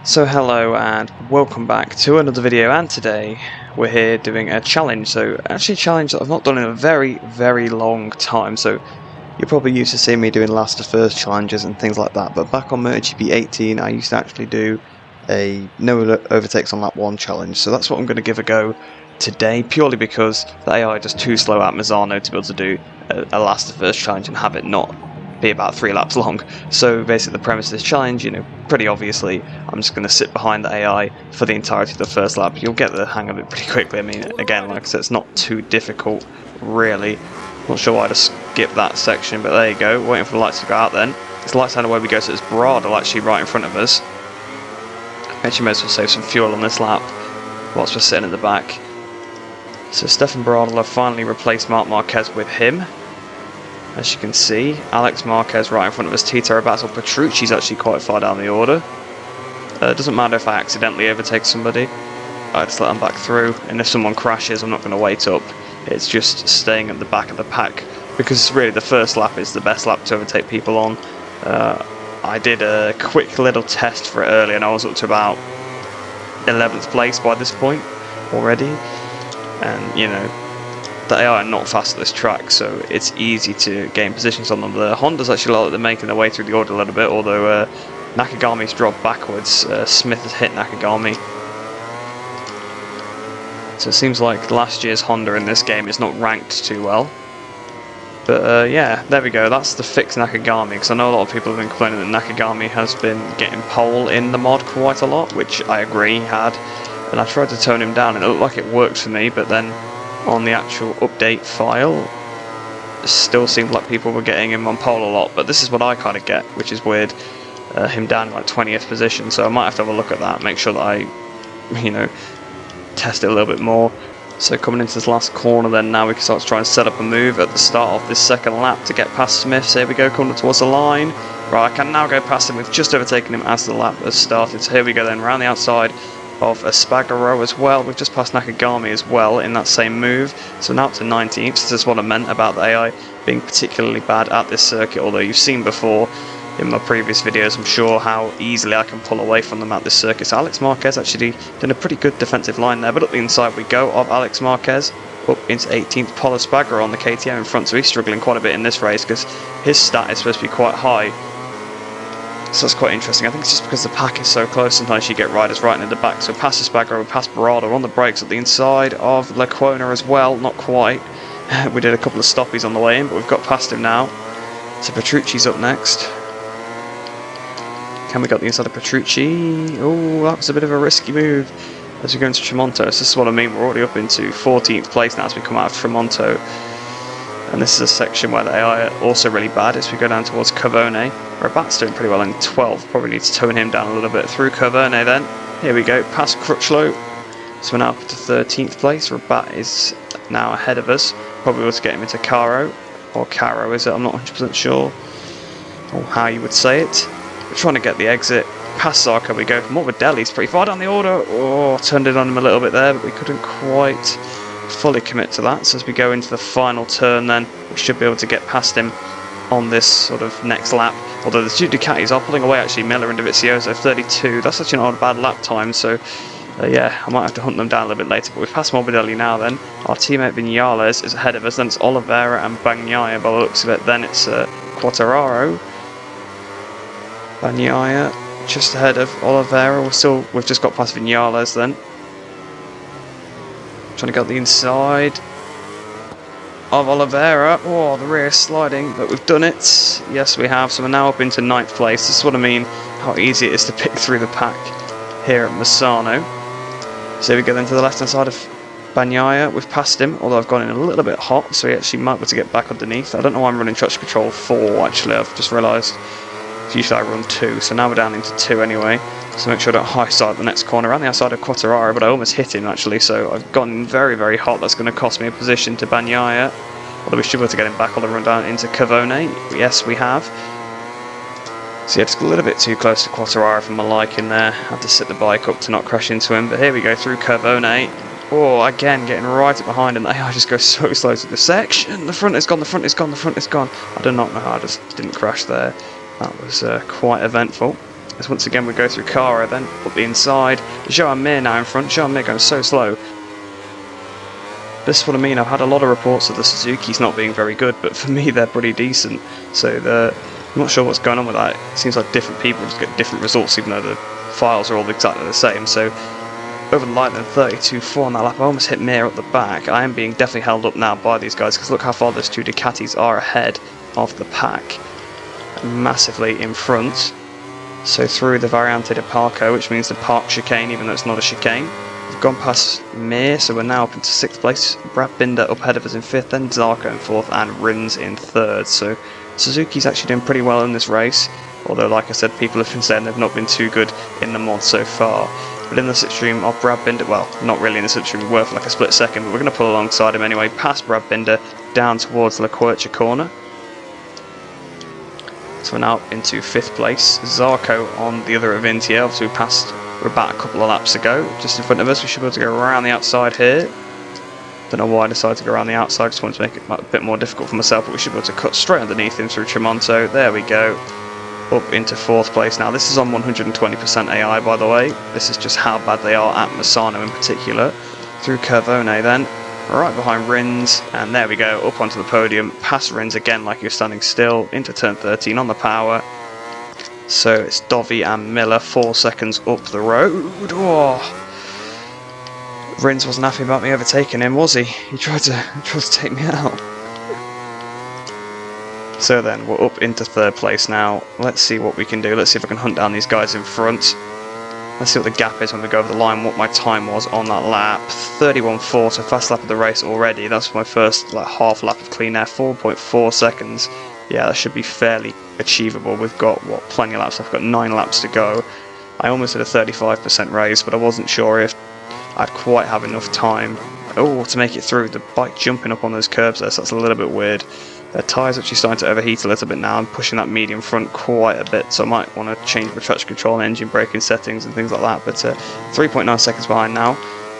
So hello and welcome back to another video, and today we're here doing a challenge. So actually a challenge that I've not done in a very long time. So you're probably used to seeing me doing last to first challenges and things like that, but back on MotoGP 18 I used to actually do a no overtakes on lap 1 challenge. So that's what I'm going to give a go today, purely because the AI is too slow at Misano to be able to do a last to first challenge and have it not be about 3 laps long. So basically the premise of this challenge, pretty obviously, I'm just going to sit behind the AI for the entirety of the first lap. You'll get the hang of it pretty quickly. I mean, again, like I said, it's not too difficult, really. Not sure why I just skipped that section, but there you go. Waiting for the lights to go out then. It's lights out away we go, so it's Bradle actually right in front of us. Actually, may as well save some fuel on this lap whilst we're sitting at the back. So Stefan Bradle have finally replaced Marc Marquez with him. As you can see, Alex Marquez right in front of us, Tito Robato, Petrucci's actually quite far down the order. It doesn't matter if I accidentally overtake somebody, I just let them back through, and if someone crashes I'm not going to wait up, it's just staying at the back of the pack, because really the first lap is the best lap to overtake people on. I did a quick little test for it earlier and I was up to about 11th place by this point already, and the AI are not fast at this track, so it's easy to gain positions on them. The Hondas actually look like they're making their way through the order a little bit, although Nakagami's dropped backwards. Smith has hit Nakagami. So it seems like last year's Honda in this game is not ranked too well. But yeah, there we go, that's the fix Nakagami, because I know a lot of people have been complaining that Nakagami has been getting pole in the mod quite a lot, which I agree he had. And I tried to tone him down and it looked like it worked for me, but then on the actual update file, it still seemed like people were getting him on pole a lot, but this is what I kind of get, which is weird. Him down in like 20th position, so I might have to have a look at that, make sure that I, test it a little bit more. So coming into this last corner then, now we can start to try and set up a move at the start of this second lap to get past Smith. So here we go, coming towards the line. Right, I can now go past him. We've just overtaken him as the lap has started. So here we go then, around the outside of Espargaro as well. We've just passed Nakagami as well in that same move, so now up to 19th. This is what I meant about the AI being particularly bad at this circuit, although you've seen before in my previous videos, I'm sure, how easily I can pull away from them at this circuit. So Alex Marquez actually done a pretty good defensive line there, but up the inside we go of Alex Marquez, up into 18th. Paul Espargaro on the KTM in front, so he's struggling quite a bit in this race because his stat is supposed to be quite high. So that's quite interesting. I think it's just because the pack is so close, sometimes you get riders right in the back. So past Espargaro, we passed Bradle on the brakes at the inside of Lecuona as well, not quite. We did a couple of stoppies on the way in, but we've got past him now. So Petrucci's up next. Can we get the inside of Petrucci? Oh, that was a bit of a risky move as we go into Tremonto. So this is what I mean, we're already up into 14th place now as we come out of Tremonto. And this is a section where the AI are also really bad as we go down towards Cavone. Rabat's doing pretty well in 12th, probably need to tone him down a little bit through Cavone then. Here we go, past Crutchlow. So we're now up to 13th place. Rabat is now ahead of us. Probably able to get him into Caro, or Caro is it, I'm not 100% sure or how you would say it. We're trying to get the exit. Past Zarco we go. Morbidelli's pretty far down the order. Oh, turned it on him a little bit there, but we couldn't quite fully commit to that. So as we go into the final turn then, we should be able to get past him on this sort of next lap. Although the two Ducatis are pulling away actually, Miller and Dovizioso 32. That's actually not a bad lap time, so yeah, I might have to hunt them down a little bit later. But we've passed Morbidelli now then. Our teammate Vinales is ahead of us, then it's Oliveira and Bagnaia by the looks of it. Then it's Quartararo. Bagnaia just ahead of Oliveira. We've just got past Vinales then. Trying to get the inside of Oliveira. Oh, the rear is sliding, but we've done it. Yes, we have. So we're now up into 9th place. This is what I mean, how easy it is to pick through the pack here at Misano. So we go then to the left hand side of Bagnaia. We've passed him, although I've gone in a little bit hot, so he actually might be able to get back underneath. I don't know why I'm running traction control 4 actually, I've just realised. Usually I run 2, so now we're down into 2 anyway. So make sure I don't high side the next corner around the outside of Quartararo, but I almost hit him actually, so I've gone very hot. That's going to cost me a position to Bagnaia. Although we should be able to get him back on the run down into Cavone. Yes, we have. So yeah, just a little bit too close to Quartararo for my liking there. Had to sit the bike up to not crash into him, but here we go through Cavone. Oh, again, getting right up behind him. I just go so slow to the section. The front is gone, the front is gone, the front is gone. I do not know how I just didn't crash there. That was quite eventful. As once again we go through Kara, then up the inside. Joan Mir now in front. Joan Mir going so slow. This is what I mean. I've had a lot of reports of the Suzuki's not being very good, but for me they're pretty decent. So I'm not sure what's going on with that. It seems like different people just get different results, even though the files are all exactly the same. So over the line then, 32.4 on that lap. I almost hit Mir up the back. I am being definitely held up now by these guys, because look how far those two Ducatis are ahead of the pack. Massively in front. So through the Variante de Parco, which means the park chicane, even though it's not a chicane. We've gone past Mir, so we're now up into 6th place. Brad Binder up ahead of us in 5th, then Zarco in 4th, and Rins in 3rd. So Suzuki's actually doing pretty well in this race, although like I said, people have been saying they've not been too good in the mod so far. But in the slipstream of Brad Binder, well, not really in the slipstream, worth like a split second, but we're going to pull alongside him anyway, past Brad Binder, down towards La Quercia corner. So we're now up into 5th place. Zarco on the other Avinti, obviously we're about a couple of laps ago, just in front of us. We should be able to go around the outside here. Don't know why I decided to go around the outside, just wanted to make it a bit more difficult for myself, but we should be able to cut straight underneath him through Tremonto. There we go. Up into 4th place now. This is on 120% AI, by the way. This is just how bad they are at Misano in particular. Through Curvone then, right behind Rins, and there we go, up onto the podium, past Rins again like you're standing still, into turn 13 on the power. So it's Dovi and Miller 4 seconds up the road. Oh. Rins wasn't happy about me overtaking him, was he? He tried to take me out. So then we're up into 3rd place now. Let's see what we can do. Let's see if I can hunt down these guys in front. Let's see what the gap is when we go over the line, what my time was on that lap. 31.4, so fast lap of the race already. That's my first half lap of clean air, 4.4 seconds. Yeah, that should be fairly achievable. We've got, plenty of laps. I've got 9 laps to go. I almost did a 35% race, but I wasn't sure if I'd quite have enough time to make it through. The bike jumping up on those curbs there, so that's a little bit weird. The tyres actually starting to overheat a little bit now. I'm pushing that medium front quite a bit, so I might want to change my traction control and engine braking settings and things like that. But 3.9 seconds behind now,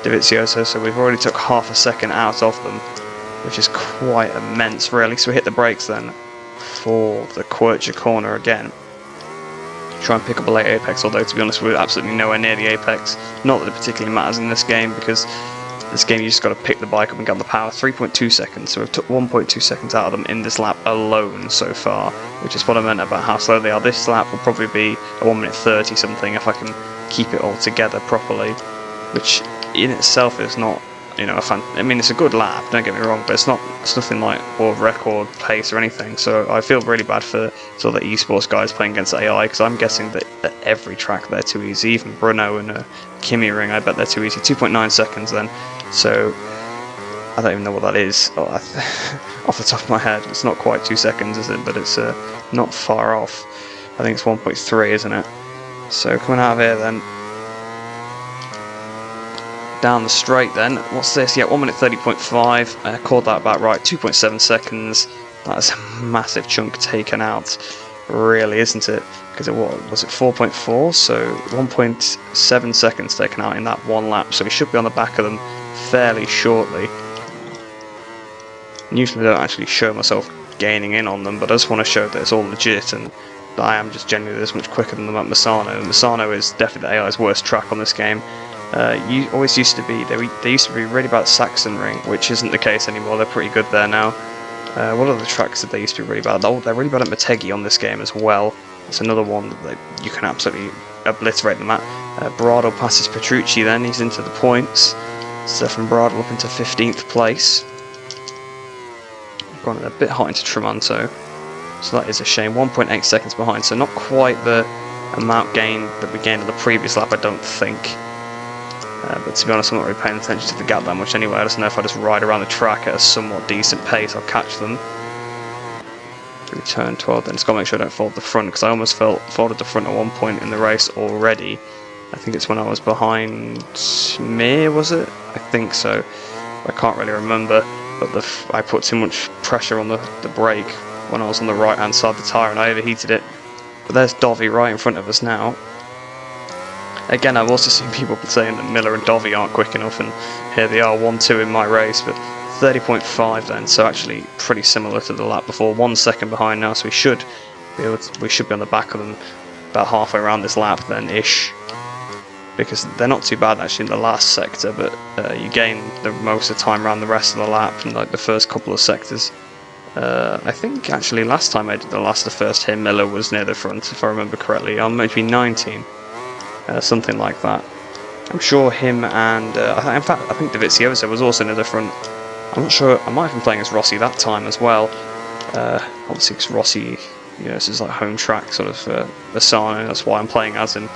Dovizioso, so we've already took half a second out of them, which is quite immense really. So we hit the brakes then for the Quercia corner again. Try and pick up a late apex, although to be honest we're absolutely nowhere near the apex. Not that it particularly matters in this game, because this game you just got to pick the bike up and get the power. 3.2 seconds, so we've took 1.2 seconds out of them in this lap alone so far, which is what I meant about how slow they are. This lap will probably be a 1 minute 30 something if I can keep it all together properly, which in itself is not, I mean it's a good lap, don't get me wrong, but it's nothing like world record pace or anything. So I feel really bad for sort of the esports guys playing against AI, because I'm guessing that at every track they're too easy. Even Bruno and Kimi Ring, I bet they're too easy. 2.9 seconds then, so I don't even know what that is off the top of my head. It's not quite 2 seconds, is it? But it's not far off. I think it's 1.3, isn't it? So coming out of here then, down the straight then, what's this? Yeah, 1 minute 30.5, I called that about right, 2.7 seconds, that's a massive chunk taken out, really, isn't it? Because it was it 4.4, so 1.7 seconds taken out in that one lap, so we should be on the back of them fairly shortly. Usually I don't actually show myself gaining in on them, but I just want to show that it's all legit, and that I am just genuinely this much quicker than them at Misano. Misano is definitely the AI's worst track on this game. They used to be really bad at Saxon Ring, which isn't the case anymore. They're pretty good there now. What other tracks did they used to be really bad at? Oh, they're really bad at Motegi on this game as well. It's another one that you can absolutely obliterate them at. Bradl passes Petrucci then, he's into the points. Stefan Bradl up into 15th place. Gone a bit hot into Tremonto, so that is a shame. 1.8 seconds behind, so not quite the amount gained that we gained on the previous lap, I don't think. But to be honest, I'm not really paying attention to the gap that much anyway. I just know if I just ride around the track at a somewhat decent pace, I'll catch them. Return 12, then just got to make sure I don't fold the front, because I almost folded the front at one point in the race already. I think it's when I was behind Mir, was it? I think so. I can't really remember, but I put too much pressure on the brake when I was on the right hand side of the tyre and I overheated it. But there's Dovi right in front of us now. Again, I've also seen people saying that Miller and Dovi aren't quick enough, and here they are, 1-2 in my race, but 30.5 then, so actually pretty similar to the lap before. 1 second behind now, so we should be on the back of them about halfway around this lap then ish, because they're not too bad actually in the last sector, but you gain the most of the time around the rest of the lap in like the first couple of sectors. I think actually last time I did the first here, Miller was near the front, if I remember correctly, on maybe 19, something like that. I'm sure him and, in fact, I think Dovizioso was also near the front. I'm not sure, I might have been playing as Rossi that time as well. Obviously, because Rossi, you know, this is like home track sort of Misano, that's why I'm playing as him.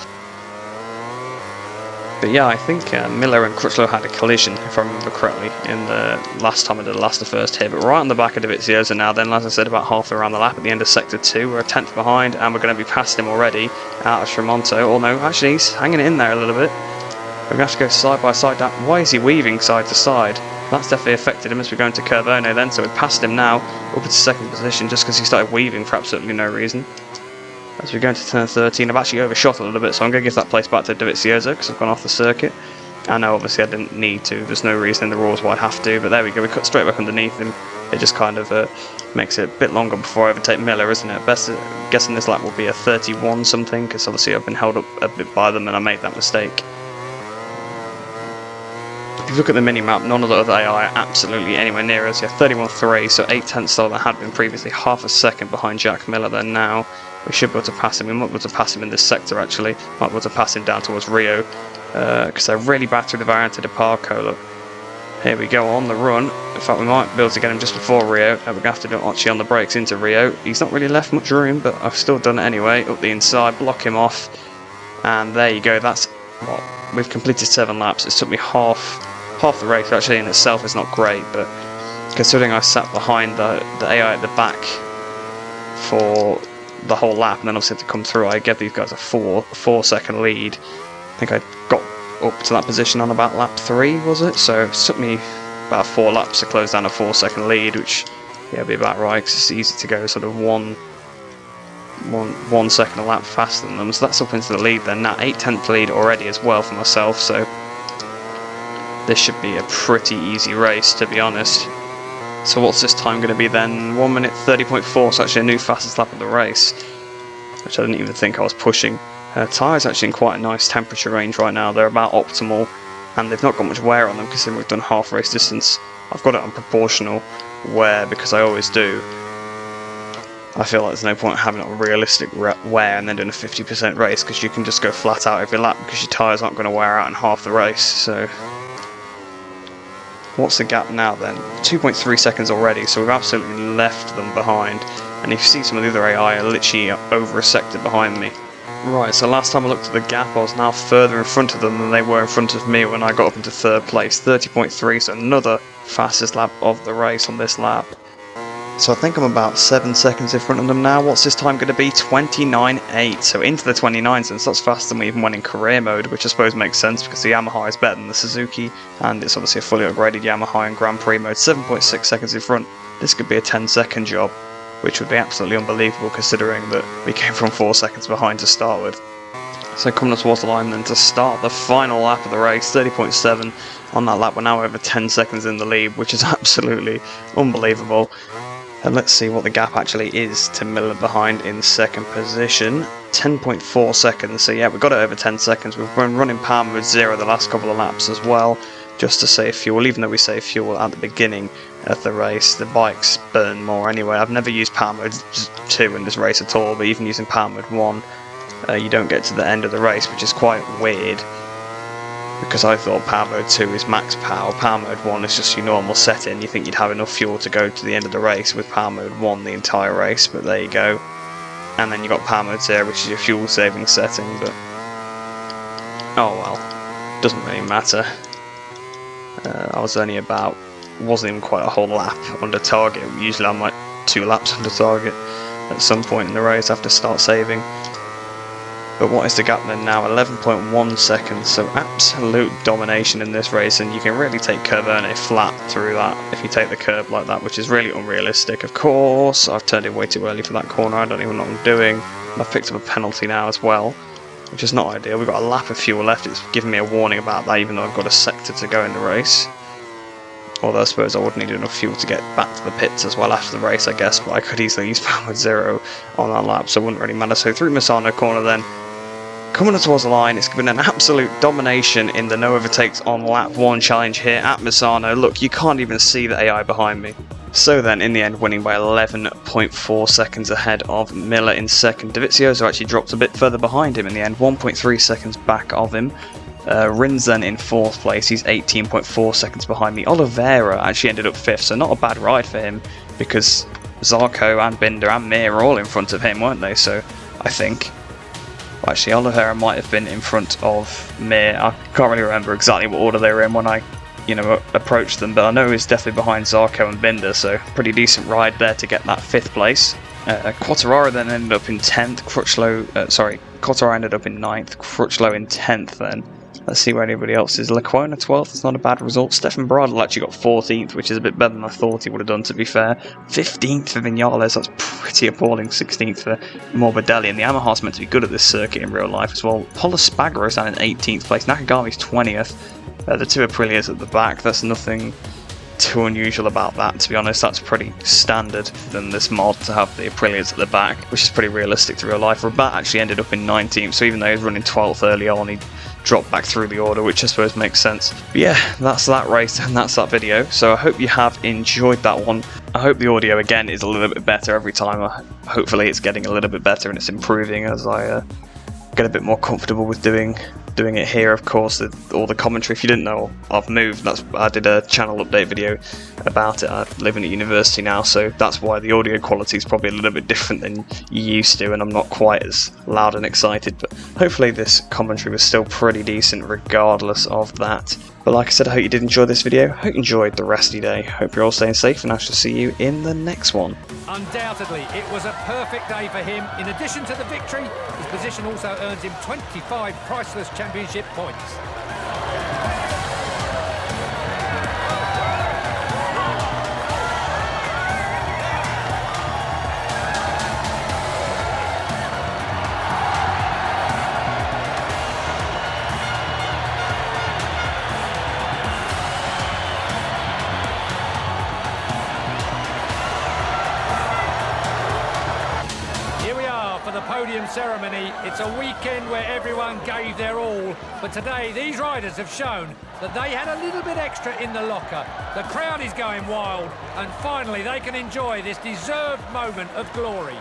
But yeah, I think Miller and Crutchlow had a collision, if I remember correctly, in the last time I did the first here. But right on the back of Dovizioso now, then, as I said, about halfway around the lap at the end of Sector 2. We're a 10th behind, and we're going to be past him already out of Tremonto. Oh no, actually, he's hanging in there a little bit. We're going to have to go side by side. Why is he weaving side to side? That's definitely affected him as we're going to Curvone then, so we've passed him now, up into second position, just because he started weaving for absolutely no reason. As we go into turn 13, I've actually overshot a little bit, so I'm going to give that place back to Dovizioso, because I've gone off the circuit. I know, obviously, I didn't need to, there's no reason in the rules why I'd have to, but there we go, we cut straight back underneath him. It just kind of makes it a bit longer before I overtake Miller, isn't it? Best guessing this lap will be a 31 something, because obviously I've been held up a bit by them and I made that mistake. If you look at the mini-map, none of the other AI are absolutely anywhere near us. Yeah, 31.3, so 8/10 slower than I had been previously, half a second behind Jack Miller then now. We should be able to pass him. We might be able to pass him in this sector actually. Might be able to pass him down towards Rio, because they're really bad through the Variante de Parco. Look. Here we go on the run. In fact, we might be able to get him just before Rio. We're going to have to do it actually on the brakes into Rio. He's not really left much room, but I've still done it anyway. Up the inside, block him off. And there you go. That's what we've completed 7 laps. It's took me half the race, actually in itself is not great, but considering I sat behind the AI at the back for the whole lap and then obviously had to come through, I gave these guys a 4 second lead. I think I got up to that position on about lap 3, was it? So it took me about 4 laps to close down a 4 second lead, which yeah, would be about right, because it's easy to go sort of one second a lap faster than them, so that's up into the lead then. Now 8/10 lead already as well for myself, so this should be a pretty easy race, to be honest. So what's this time going to be then? 1 minute 30.4, so actually a new fastest lap of the race, which I didn't even think I was pushing. Tyres actually in quite a nice temperature range right now. They're about optimal, and they've not got much wear on them considering we've done half race distance. I've got it on proportional wear because I always do. I feel like there's no point having it on realistic wear and then doing a 50% race, because you can just go flat out every lap because your tyres aren't going to wear out in half the race. So what's the gap now then? 2.3 seconds already, so we've absolutely left them behind. And if you see some of the other AI are literally over a sector behind me. Right, so last time I looked at the gap, I was now further in front of them than they were in front of me when I got up into 3rd place. 30.3, so another fastest lap of the race on this lap. So I think I'm about 7 seconds in front of them now. What's this time going to be? 29.8. So into the 29s, and that's faster than we even went in career mode, which I suppose makes sense because the Yamaha is better than the Suzuki, and it's obviously a fully upgraded Yamaha in Grand Prix mode. 7.6 seconds in front. This could be a 10-second job, which would be absolutely unbelievable considering that we came from 4 seconds behind to start with. So coming up towards the line then to start the final lap of the race, 30.7 on that lap. We're now over 10 seconds in the lead, which is absolutely unbelievable. And let's see what the gap actually is to Miller behind in 2nd position. 10.4 seconds, so yeah, we've got it over 10 seconds. We've been running power mode 0 the last couple of laps as well, just to save fuel, even though we save fuel at the beginning of the race. The bikes burn more anyway. I've never used power mode 2 in this race at all, but even using power mode 1, you don't get to the end of the race, which is quite weird, because I thought power mode 2 is max power. Power mode 1 is just your normal setting. You think you'd have enough fuel to go to the end of the race with power mode 1 the entire race, but there you go. And then you got power mode 0, which is your fuel saving setting, but oh well, doesn't really matter. I was only about, wasn't even quite a whole lap under target. Usually I'm like 2 laps under target at some point in the race after start saving. But what is the gap then now? 11.1 seconds, so absolute domination in this race, and you can really take Curvone flat through that if you take the curb like that, which is really unrealistic. Of course, I've turned in way too early for that corner. I don't even know what I'm doing. I've picked up a penalty now as well, which is not ideal. We've got a lap of fuel left. It's giving me a warning about that, even though I've got a sector to go in the race. Although I suppose I would need enough fuel to get back to the pits as well after the race, I guess, but I could easily use power 0 on that lap, so it wouldn't really matter. So through Misano corner then, coming up towards the line, it's been an absolute domination in the no overtakes on lap 1 challenge here at Misano. Look, you can't even see the AI behind me. So then, in the end, winning by 11.4 seconds ahead of Miller in second. Dovizioso actually dropped a bit further behind him in the end, 1.3 seconds back of him. Rins then in 4th place, he's 18.4 seconds behind me. Oliveira actually ended up 5th, so not a bad ride for him, because Zarco and Binder and Mir are all in front of him, weren't they? So, I think... Well, actually, Oliveira might have been in front of Mir. I can't really remember exactly what order they were in when I approached them, but I know he's definitely behind Zarco and Binder, so pretty decent ride there to get that 5th place. Quartararo then ended up in 10th, Quartararo ended up in 9th, Crutchlow in 10th then. Let's see where anybody else is. Lecuona 12th, it's not a bad result. Stefan Bradl actually got 14th, which is a bit better than I thought he would have done, to be fair. 15th for Vinales, that's pretty appalling. 16th for Morbidelli, and the Yamaha's meant to be good at this circuit in real life as well. Polo Spagros down in 18th place, Nakagami's 20th. The 2 Aprilias at the back, that's nothing too unusual about that, to be honest. That's pretty standard than this mod to have the Aprilias at the back, which is pretty realistic to real life. Rabat actually ended up in 19th, so even though he was running 12th early on, he dropped back through the order, which I suppose makes sense. But yeah, that's that race and that's that video, so I hope you have enjoyed that one. I hope the audio again is a little bit better every time. Hopefully it's getting a little bit better and it's improving as I get a bit more comfortable with doing it here. Of course, all the commentary, if you didn't know, I've moved. I did a channel update video about it. I'm living at university now, so that's why the audio quality is probably a little bit different than you used to, and I'm not quite as loud and excited, but hopefully this commentary was still pretty decent regardless of that. But like I said, I hope you did enjoy this video. I hope you enjoyed the rest of your day. Hope you're all staying safe, and I shall see you in the next one. Undoubtedly, it was a perfect day for him. In addition to the victory, his position also earns him 25 priceless championship points. For the podium ceremony, it's a weekend where everyone gave their all, but today these riders have shown that they had a little bit extra in the locker. The crowd is going wild, and finally they can enjoy this deserved moment of glory.